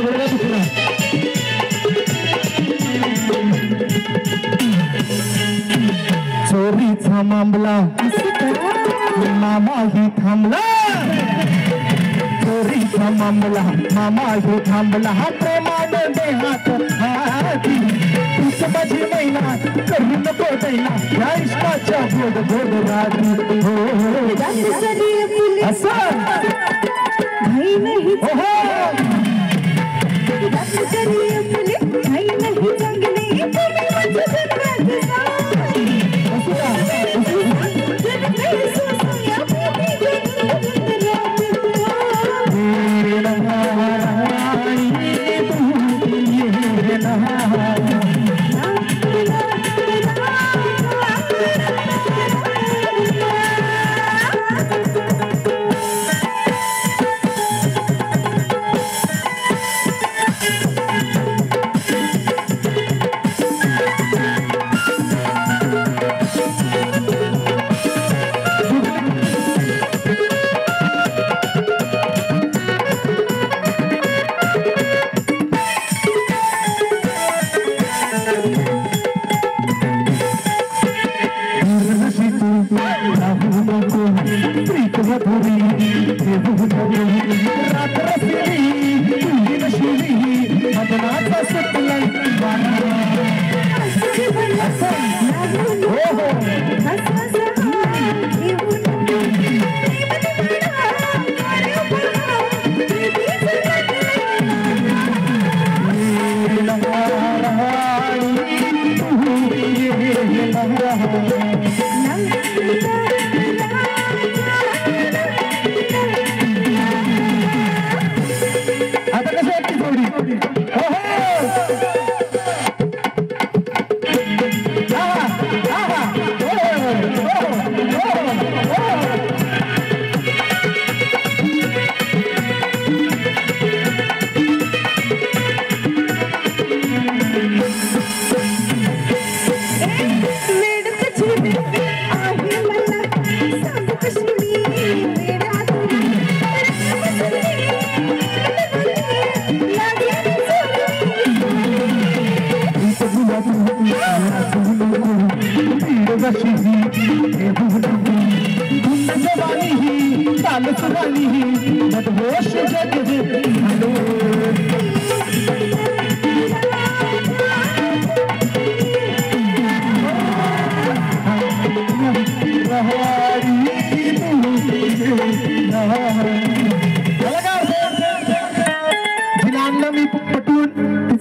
गुडघा दुखला चोरीचा मामला मामाही थांबला चोरीचा मामला मामाही थांबला प्रेमाने देहात हाती तूच माझी मैना करू नको दैना या इश्काच्या गोड गोड राती हो असं भाई नहीं हो भाई नहीं जंगली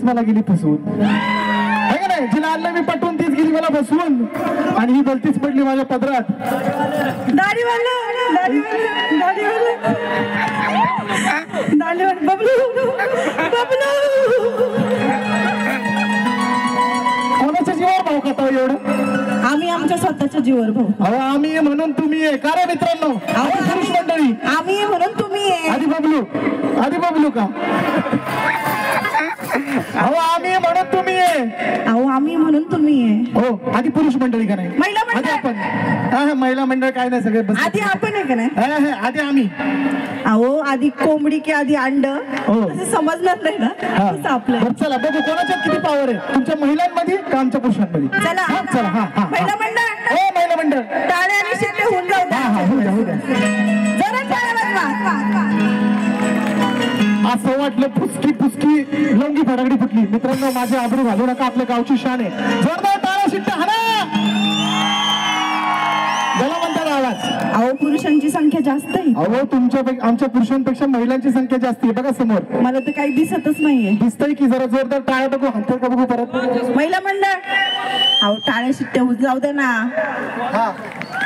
मला गेली फसवून आहे का नाही जिला आणलं मी पटवून तीच गेली मला फसवून आणि ही गलतीच पडली माझ्या पदरात कोणाच्या जीवावर भाऊ खाता एवढं आम्ही आमच्या स्वतःच्या जीवावर भाऊ अहो आम्ही म्हणून तुम्ही आहे का रे मित्रांनो पुरुष मंडळी आम्ही म्हणून तुम्ही आधी बबलू का अहो आम्ही म्हणून तुम्ही आहे अहो आम्ही म्हणून तुम्ही आहे हो आधी पुरुष मंडळी का नाही महिला आधी आपण महिला मंडळ काय नाही सगळे बस आधी आपण आहे का नाही आधी आम्ही अहो आधी कोंबडी की आधी अंड असं समजणार नाही ना तसं आपलं बरं चला बघू कोणाच्यात किती पावर आहे तुमच्या महिलांमध्ये का आमच्या पुरुषांमध्ये चला चला हा महिला मंडळ हो महिला मंडळ टाळ्या आणि शिट्टे होऊन जाऊ द्या होऊ द्या जरा टाळ्या वाजवा असं वाटलं फुसकी लंगी फडागडी फुटली मित्रांनो माझी आबरू घालू नका आपल्या गावची शान आहे जोरदार टाळ्या शिट्ट्या हाणा मला म्हणतात आवाज अहो पुरुषांची संख्या जास्त आहे अहो आमच्या पुरुषांपेक्षा महिलांची संख्या जास्त आहे बघा समोर मला तर काही दिसतच नाहीये दिसतंय की जरा जोरदार टाळ्या बघू हाणतात का बघू परत महिला मंडळ अहो टाळ्या शिट्ट्या होऊन जाऊ दे ना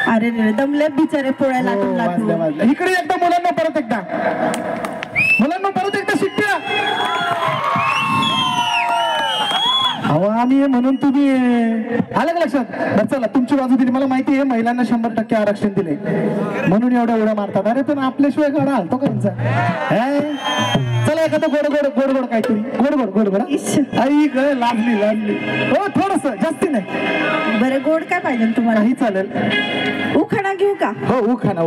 अरे रे दमले बिचारे पोळ्या लाटून इकडे एकदा मुलांना परत एकदा शिट्ट्या अहो आम्ही म्हणून तुम्ही आलं का लक्षात बरं चला तुमची बाजू दिली मला माहिती आहे महिलांना 100% आरक्षण दिले म्हणून एवढ्या उड्या मारतात अरे पण आपल्याशिवाय गाडा हलतो का चला एखादं गोड काहीतरी गोड आई लागली हो थोडस जास्ती नाही बरं गोड काय पाहिजे तुम्हाला ही चालेल उखाणा घेऊ का हो उखाणा